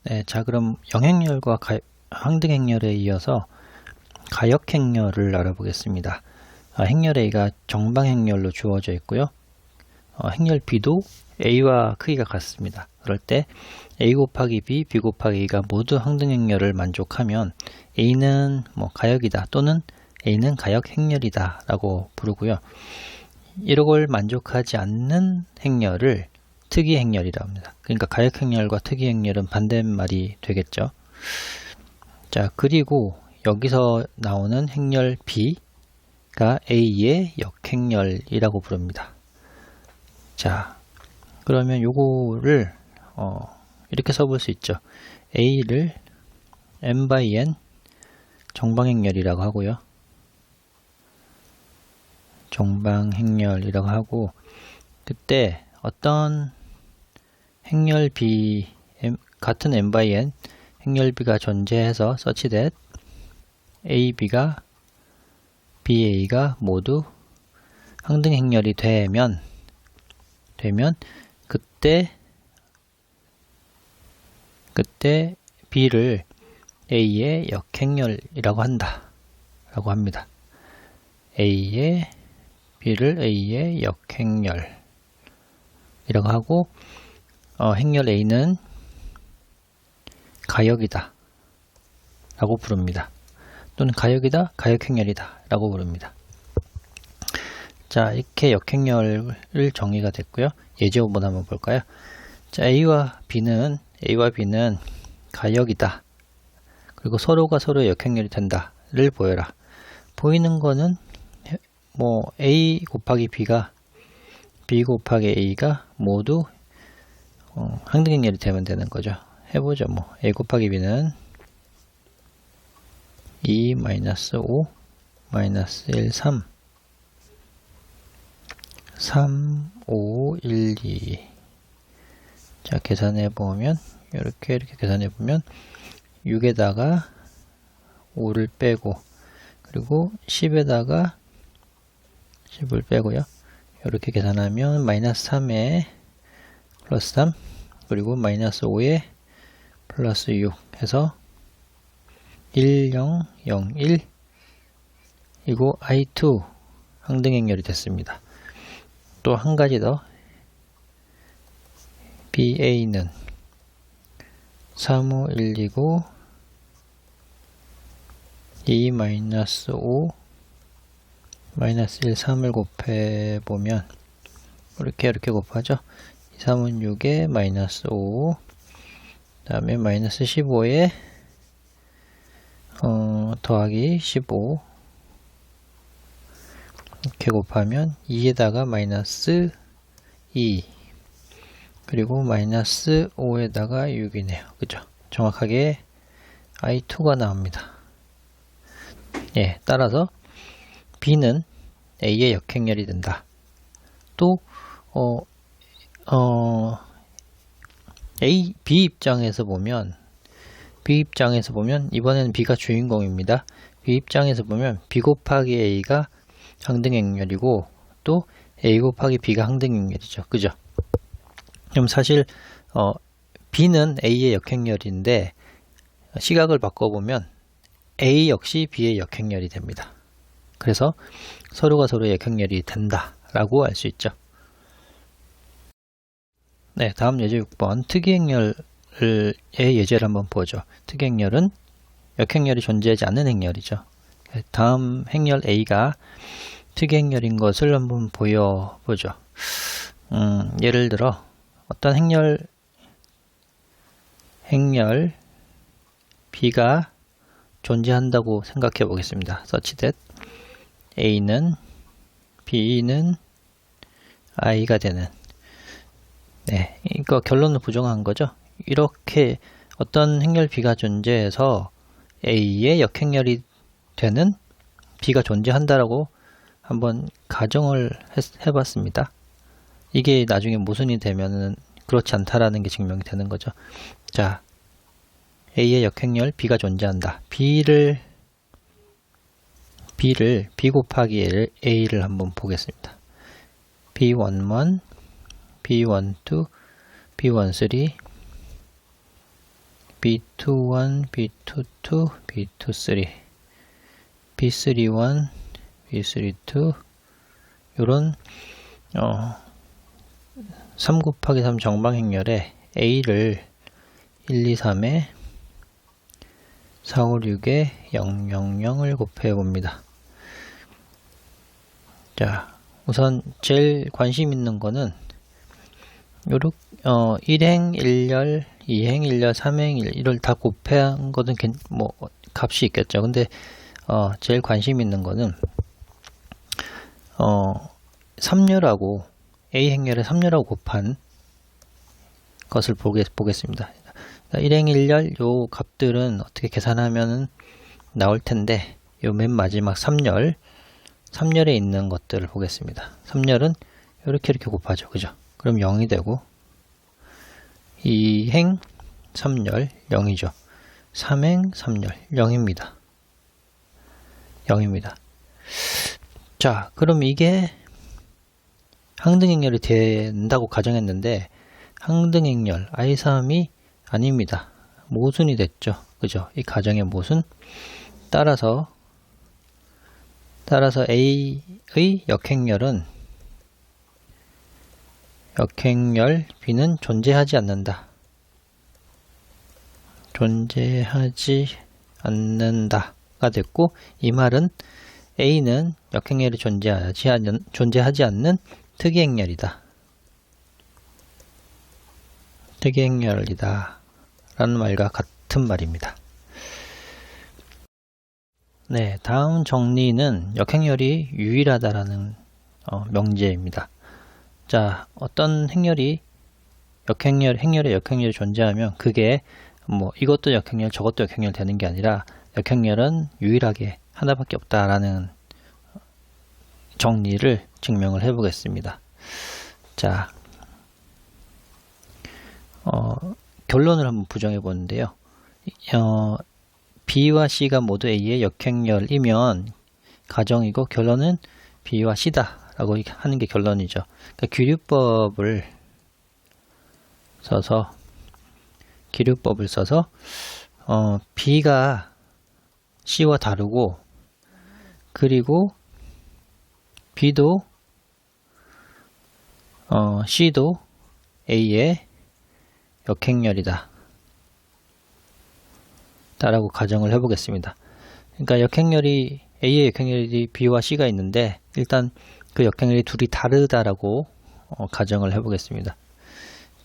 네, 자 그럼 영행렬과 항등행렬에 이어서 가역행렬을 알아보겠습니다. 행렬 A가 정방행렬로 주어져 있고요. 행렬 B도 A와 크기가 같습니다. 그럴 때 A 곱하기 B, B 곱하기 A가 모두 항등행렬을 만족하면 A는 가역이다 또는 A는 가역행렬이다 라고 부르고요. 이걸 만족하지 않는 행렬을 특이행렬이라고 합니다. 그러니까 가역행렬과 특이행렬은 반대말이 되겠죠. 자, 그리고 여기서 나오는 행렬 B가 A의 역행렬이라고 부릅니다. 자, 그러면 요거를 이렇게 써볼 수 있죠. A를 n by n 정방행렬이라고 하고요. 정방행렬이라고 하고, 그때 어떤 행렬 B 같은 n by n 행렬 B가 존재해서 such that A, B가 B, A가 모두 항등행렬이 되면 그때 B를 A의 역행렬이라고 한다 라고 합니다. B를 A의 역행렬이라고 하고, 행렬 A는 가역이다 라고 부릅니다. 또는 가역이다, 가역행렬이다 라고 부릅니다. 자, 이렇게 역행렬을 정의가 됐고요. 예제호본 한번 볼까요? 자, A와 B는 가역이다. 그리고 서로가 서로의 역행렬이 된다를 보여라. 보이는 거는 A 곱하기 B가 B 곱하기 A가 모두 항등행렬이 되면 되는 거죠. 해보죠. A 곱하기 B는 2, -5, -1, 3 3, 5, 1, 2 자, 계산해보면 이렇게 계산해보면 6에다가 5를 빼고, 그리고 10에다가 10을 빼고요. 이렇게 계산하면 -3에 플러스 3, 그리고 -5에 플러스 6 해서 1, 0, 0, 1 이고 I2 항등행렬이 됐습니다. 또 한 가지 더, BA는 3, 5, 1, 2고 2, -5, -1, 3을 곱해보면 이렇게 곱하죠. 2, 3은 6에 -5, 그 다음에 -15에 더하기 15 이렇게 곱하면 2에다가 -2 그리고 -5에다가 6이네요. 그죠? 정확하게 I2가 나옵니다. 예, 따라서 B는 A의 역행렬이 된다. 또 B 입장에서 보면 이번에는 B가 주인공입니다. B 입장에서 보면 B 곱하기 A가 항등행렬이고 또 A 곱하기 B가 항등행렬이죠. 그죠? 그럼 사실 B는 A의 역행렬인데 시각을 바꿔보면 A 역시 B의 역행렬이 됩니다. 그래서 서로가 서로의 역행렬이 된다 라고 알 수 있죠. 네, 다음 예제 6번 특이행렬의 예제를 한번 보죠. 특이행렬은 역행렬이 존재하지 않는 행렬이죠. 다음 행렬 A가 특이행렬인 것을 한번 보여보죠. 예를 들어 어떤 행렬 B가 존재한다고 생각해 보겠습니다. such that A는 B는 I가 되는, 네, 이거 결론을 부정한 거죠. 이렇게 어떤 행렬 B가 존재해서 A의 역행렬이 되는 B가 존재한다라고 한번 가정을 해봤습니다. 이게 나중에 모순이 되면은 그렇지 않다라는 게 증명이 되는 거죠. 자, A의 역행렬 B가 존재한다. B를 B 곱하기 A를 한번 보겠습니다. B11, B12, B13, B21, B22, B23, B31, B32 요런 3 곱하기 3 정방행렬에 A를 1, 2, 3에 4, 5, 6에 0, 0, 0을 곱해 봅니다. 자, 우선 제일 관심 있는 거는 요렇게 1행 1열, 2행 1열, 3행 1열 이걸 다 곱한 거는 뭐 값이 있겠죠. 근데 제일 관심 있는 거는 3열하고 A 행렬에 3열하고 곱한 것을 보겠습니다. 1행 1열 요 값들은 어떻게 계산하면 나올 텐데 요 맨 마지막 3열에 있는 것들을 보겠습니다. 3열은 이렇게 곱하죠. 그죠? 그럼 0이 되고 2행 3열 0이죠. 3행 3열 0입니다. 0입니다. 자, 그럼 이게 항등행렬이 된다고 가정했는데 항등행렬 I3이 아닙니다. 모순이 됐죠. 그죠? 이 가정의 모순. 따라서 A의 역행렬은 역행렬 B는 존재하지 않는다. 존재하지 않는다가 됐고, 이 말은 A는 역행렬이 존재하지 않는 특이행렬이다. 특이행렬이다 라는 말과 같은 말입니다. 네, 다음 정리는 역행렬이 유일하다라는 명제입니다. 자, 어떤 행렬에 역행렬이 존재하면 그게 뭐 이것도 역행렬 저것도 역행렬 되는 게 아니라 역행렬은 유일하게 하나밖에 없다라는 정리를 증명을 해 보겠습니다. 자, 결론을 한번 부정해 보는데요. B와 C가 모두 A의 역행렬이면 가정이고 결론은 B와 C다 라고 하는 게 결론이죠. 그러니까 기류법을 써서 B가 C와 다르고 그리고 B도 C도 A의 역행렬이다 라고 가정을 해 보겠습니다. 그러니까 A의 역행렬이 B와 C가 있는데 일단 그 역행렬이 둘이 다르다라고 가정을 해 보겠습니다.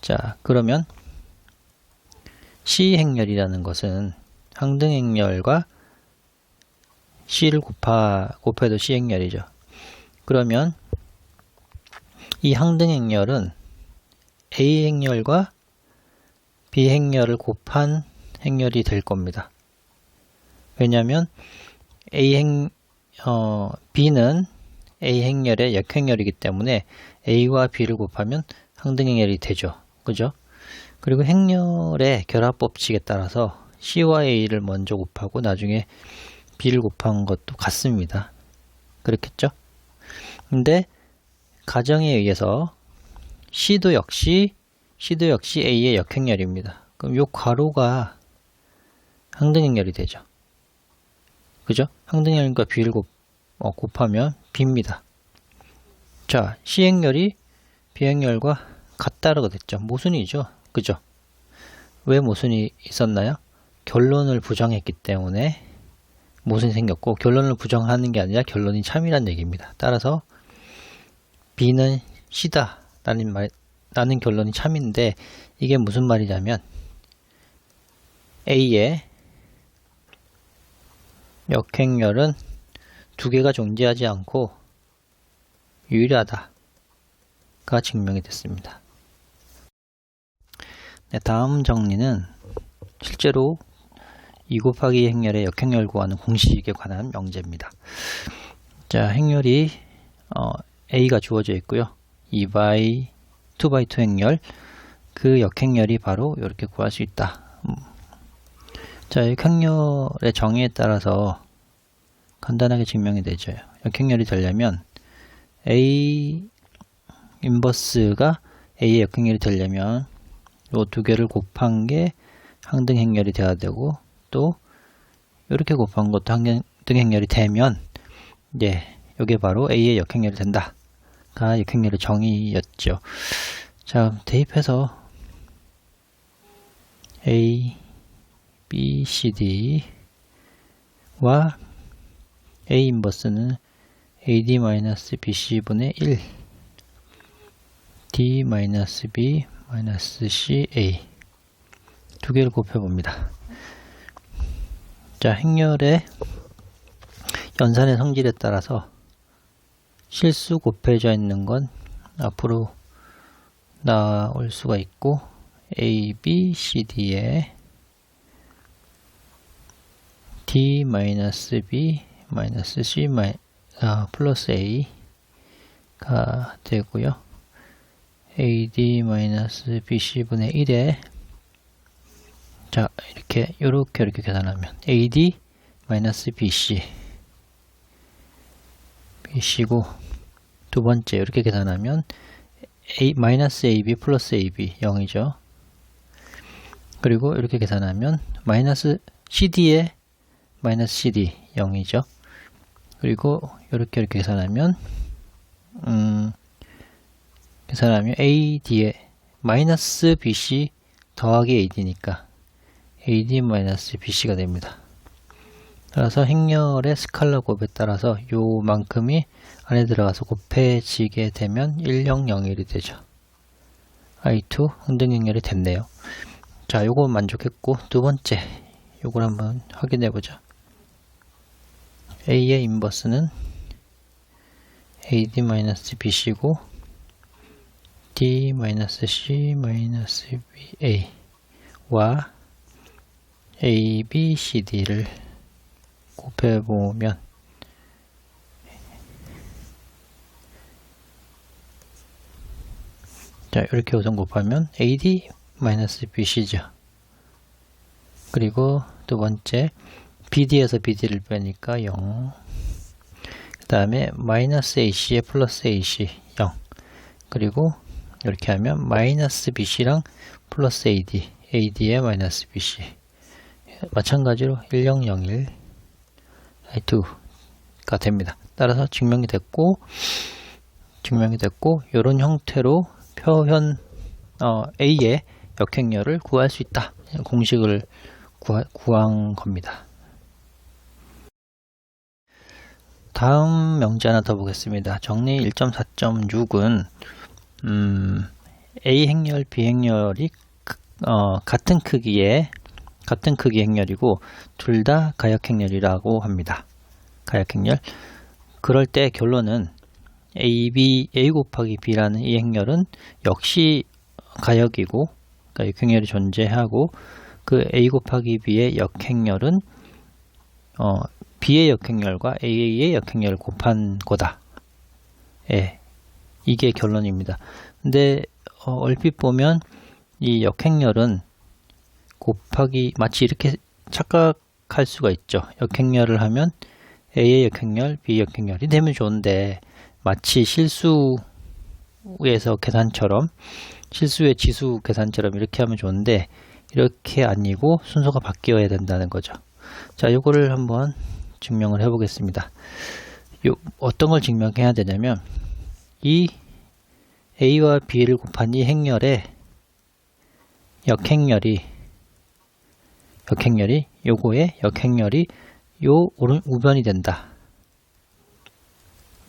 자, 그러면 C 행렬이라는 것은 항등행렬과 C를 곱해도 C 행렬이죠. 그러면 이 항등행렬은 A 행렬과 B 행렬을 곱한 행렬이 될 겁니다. 왜냐하면 B는 A 행렬의 역행렬이기 때문에 A와 B를 곱하면 항등행렬이 되죠. 그죠? 그리고 행렬의 결합법칙에 따라서 C와 A를 먼저 곱하고 나중에 B를 곱한 것도 같습니다. 그렇겠죠? 근데 가정에 의해서 C도 역시 A의 역행렬입니다. 그럼 요 괄호가 항등행렬이 되죠. 그죠? 항등행렬과 B를 곱하면 B입니다. 자, C 행렬이 B 행렬과 같다라고 됐죠. 모순이죠. 그죠? 왜 모순이 있었나요? 결론을 부정했기 때문에 모순이 생겼고, 결론을 부정하는 게 아니라 결론이 참이란 얘기입니다. 따라서 B는 C다 라는 결론이 참인데, 이게 무슨 말이냐면 A의 역행렬은 두 개가 존재하지 않고 유일하다가 증명이 됐습니다. 네, 다음 정리는 실제로 2 곱하기 행렬의 역행렬 구하는 공식에 관한 명제입니다. 자, 행렬이 A가 주어져 있고요. 2x2 행렬, 그 역행렬이 바로 이렇게 구할 수 있다. 자, 역행렬의 정의에 따라서 간단하게 증명이 되죠. 역행렬이 되려면 A 인버스가 A의 역행렬이 되려면 이 두 개를 곱한 게 항등행렬이 되어야 되고, 또 이렇게 곱한 것도 항등행렬이 되면 이제 이게 바로 A의 역행렬이 된다가 역행렬의 정의였죠. 자, 대입해서 A, B, C, D와 A 인버스는 AD-BC분의 1 D-B-CA 두 개를 곱해봅니다. 자, 행렬의 연산의 성질에 따라서 실수 곱해져 있는 건 앞으로 나올 수가 있고, A, B, C, D에 D-B, C, 플러스 A가 되고요. AD-BC분의 1에 자, 이렇게 계산하면 AD-BC BC고, 두 번째 이렇게 계산하면 -AB 플러스 AB 0이죠. 그리고 이렇게 계산하면 CD에 CD 0이죠. 그리고 이렇게 계산하면 AD에 BC 더하기 AD니까 AD-BC가 됩니다. 따라서 행렬의 스칼라 곱에 따라서 요만큼이 안에 들어가서 곱해지게 되면 1001이 되죠. I2 항등행렬이 됐네요. 자, 요거 만족했고, 두 번째 요걸 한번 확인해 보죠. A의 인버스는 AD-BC고 D-C-BA와 A, B, C, D를 곱해보면 자, 이렇게 우선 곱하면 AD-BC죠. 그리고 두 번째 BD에서 BD를 빼니까 0. 그 다음에 -AC에 플러스 AC 0. 그리고 이렇게 하면 -BC랑 플러스 AD, AD에 -BC. 마찬가지로 1001 I2가 됩니다. 따라서 증명이 됐고 이런 형태로 표현 A의 역행렬을 구할 수 있다. 공식을 구한 겁니다. 다음 명제 하나 더 보겠습니다. 정리 1.4.6은 A 행렬, B 행렬이 같은 크기 행렬이고 둘 다 가역행렬이라고 합니다. 가역행렬. 그럴 때 결론은 A 곱하기 B라는 이 행렬은 역시 가역이고, 그러니까 역행렬이 존재하고, 그 A 곱하기 B의 역행렬은 B의 역행렬과 A의 역행렬을 곱한 거다. 예, 이게 결론입니다. 근데 얼핏 보면 이 역행렬은 곱하기 마치 이렇게 착각할 수가 있죠. 역행렬을 하면 A의 역행렬, B 역행렬이 되면 좋은데 마치 실수에서 계산처럼, 실수의 지수 계산처럼 이렇게 하면 좋은데 이렇게 아니고 순서가 바뀌어야 된다는 거죠. 자, 요거를 한번 증명을 해 보겠습니다. 어떤 걸 증명해야 되냐면 이 A와 B를 곱한 이 행렬의 요거의 역행렬이 요 우변이 된다.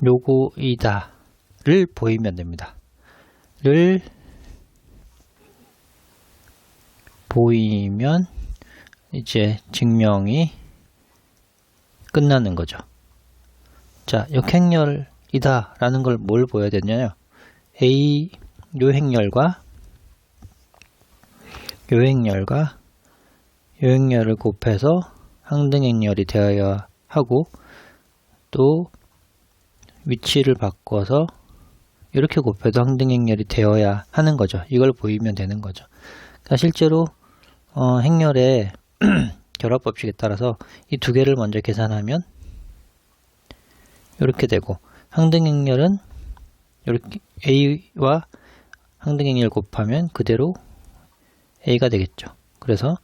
요거이다를 보이면 됩니다. 를 보이면 이제 증명이 끝나는 거죠. 자, 역행렬이다 라는 걸 뭘 보여야 되냐요? A 요 행렬과 요 행렬을 곱해서 항등행렬이 되어야 하고, 또 위치를 바꿔서 이렇게 곱해도 항등행렬이 되어야 하는 거죠. 이걸 보이면 되는 거죠. 그러니까 실제로 행렬의 결합법칙에 따라서 이 두 개를 먼저 계산하면 이렇게 되고, 항등행렬은 이렇게 A와 항등행렬 곱하면 그대로 A가 되겠죠. 그래서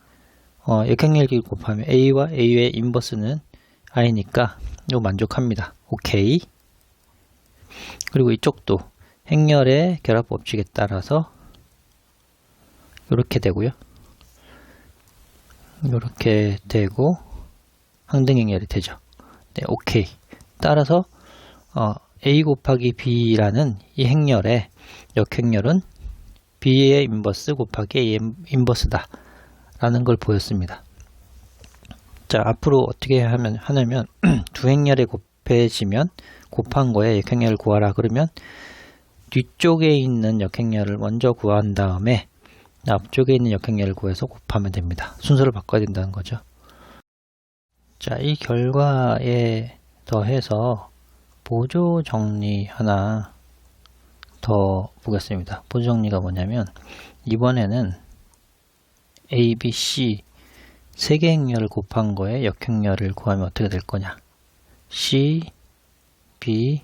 역행렬끼리 곱하면 A와 A의 인버스는 I니까 이거 만족합니다. 오케이. 그리고 이쪽도 행렬의 결합 법칙에 따라서 이렇게 되고요. 이렇게 되고 항등행렬이 되죠. 네, 오케이. 따라서 A 곱하기 B라는 이 행렬의 역행렬은 B의 인버스 곱하기 A의 인버스다 라는 걸 보였습니다. 자, 앞으로 어떻게 하냐면 두 행렬에 곱해지면 곱한 거에 역행렬을 구하라 그러면 뒤쪽에 있는 역행렬을 먼저 구한 다음에 앞쪽에 있는 역행렬을 구해서 곱하면 됩니다. 순서를 바꿔야 된다는 거죠. 자, 이 결과에 더해서 보조 정리 하나 더 보겠습니다. 보조 정리가 뭐냐면 이번에는 A, B, C 세 개 행렬을 곱한 거에 역행렬을 구하면 어떻게 될 거냐. C, B,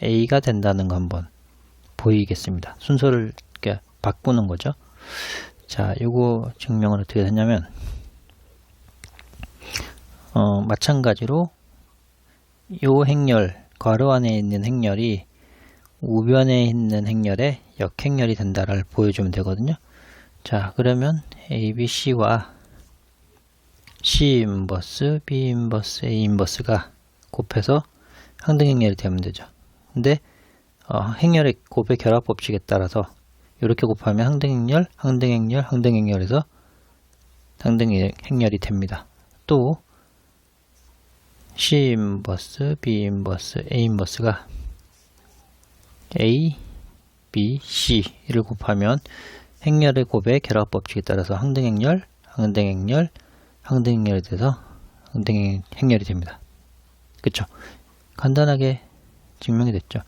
A가 된다는 거 한번 보이겠습니다. 순서를 이렇게 바꾸는 거죠. 자, 요거 증명을 어떻게 했냐면 마찬가지로 요 행렬, 괄호 안에 있는 행렬이 우변에 있는 행렬의 역행렬이 된다를 보여주면 되거든요. 자, 그러면 A, B, C와 C 인버스, B 인버스, A 인버스가 곱해서 항등행렬이 되면 되죠. 근데 행렬의 곱의 결합 법칙에 따라서 이렇게 곱하면 항등행렬, 항등행렬, 항등행렬에서 항등행렬이 됩니다. 또 C 인버스, B 인버스, A 인버스가 A, B, C를 곱하면 행렬의 곱의 결합 법칙에 따라서 항등행렬, 항등행렬, 항등행렬이 돼서 항등행렬이 됩니다. 그쵸? 간단하게 증명이 됐죠.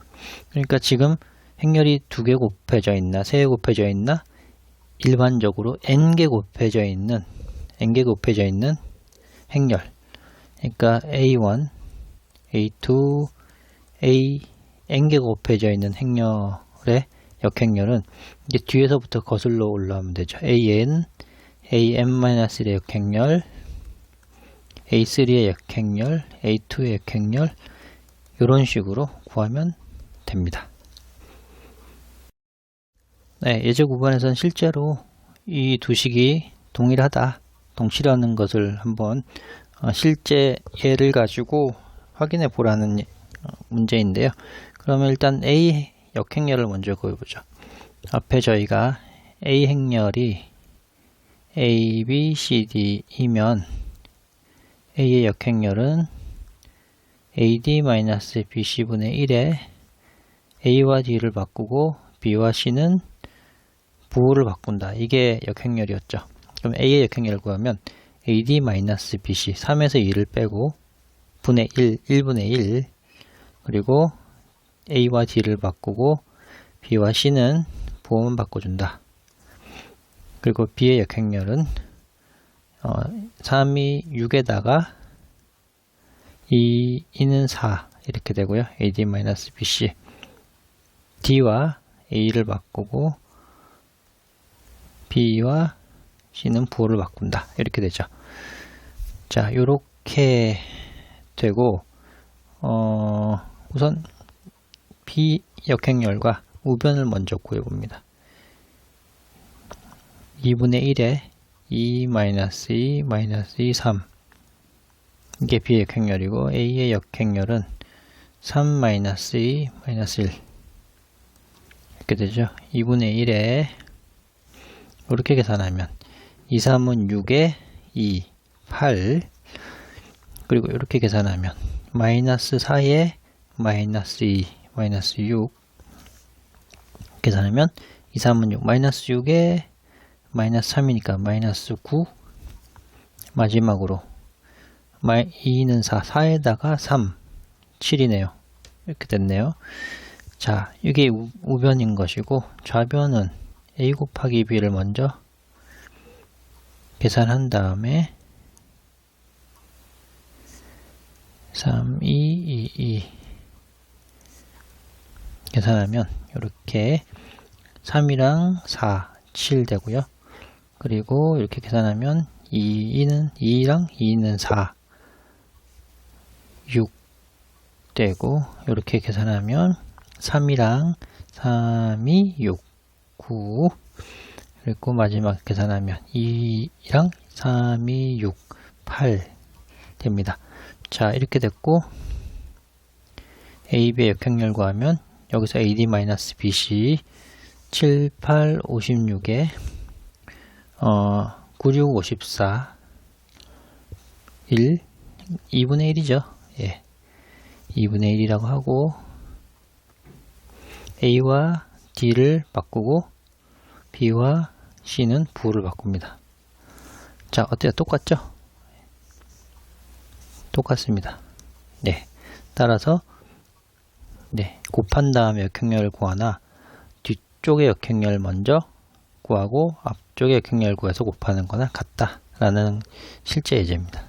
그러니까 지금 행렬이 2개 곱해져 있나 3개 곱해져 있나 일반적으로 n개 곱해져 있는 행렬, 그러니까 A1, A2, A n개 곱해져 있는 행렬의 역행렬은 이제 뒤에서부터 거슬러 올라오면 되죠. AN, AN-1의 역행렬, A3의 역행렬, A2의 역행렬 이런 식으로 구하면 됩니다. 네, 예제 9번에서는 실제로 이 두 식이 동치라는 것을 한번 실제 예를 가지고 확인해 보라는 문제인데요. 그러면 일단 A 역행렬을 먼저 구해보죠. 앞에 저희가 A 행렬이 A, B, C, D이면 A의 역행렬은 AD-BC분의 1에 A와 D를 바꾸고 B와 C는 부호를 바꾼다. 이게 역행렬이었죠. 그럼 A의 역행렬을 구하면 AD-BC 3에서 2를 빼고 분의 1분의 1 그리고 A와 D를 바꾸고 B와 C는 부호만 바꿔준다. 그리고 B의 역행렬은 3이 6에다가 2는 4 이렇게 되고요. AD-BC D와 A를 바꾸고 B와 C는 부호를 바꾼다. 이렇게 되죠. 자, 요렇게 되고 우선 B 역행렬과 우변을 먼저 구해봅니다. 2분의 1에 2-2, 3 이게 B의 역행렬이고 A의 역행렬은 3-2, 1 이렇게 되죠. 2분의 1에 이렇게 계산하면 2, 3은 6에 2, 8 그리고 이렇게 계산하면 마이너스 4에 마이너스 2, 마이너스 6 계산하면 2, 3은 6, 마이너스 6에 마이너스 3이니까 마이너스 9 마지막으로 2는 4, 4에다가 3, 7이네요. 이렇게 됐네요. 자, 이게 우변인 것이고 좌변은 A 곱하기 B를 먼저 계산한 다음에 3, 2, 2 계산하면 이렇게 3이랑 4, 7 되고요. 그리고 이렇게 계산하면 2랑 2는 4, 6 되고, 이렇게 계산하면 3이랑 3이 6, 9, 그리고 마지막 계산하면 2랑 3이 6, 8 됩니다. 자, 이렇게 됐고, AB의 역행렬 구하면 여기서 AD-BC 7, 8, 56에 96, 54 1, 2분의 1이죠. 예, 2분의 1이라고 하고 A와 D를 바꾸고 B와 C는 부호를 바꿉니다. 자, 어때요? 똑같죠? 똑같습니다. 네, 따라서 네, 곱한 다음에 역행렬을 구하나 뒤쪽의 역행렬 먼저 구하고 앞쪽의 역행렬 구해서 곱하는 거나 같다 라는 실제 예제입니다.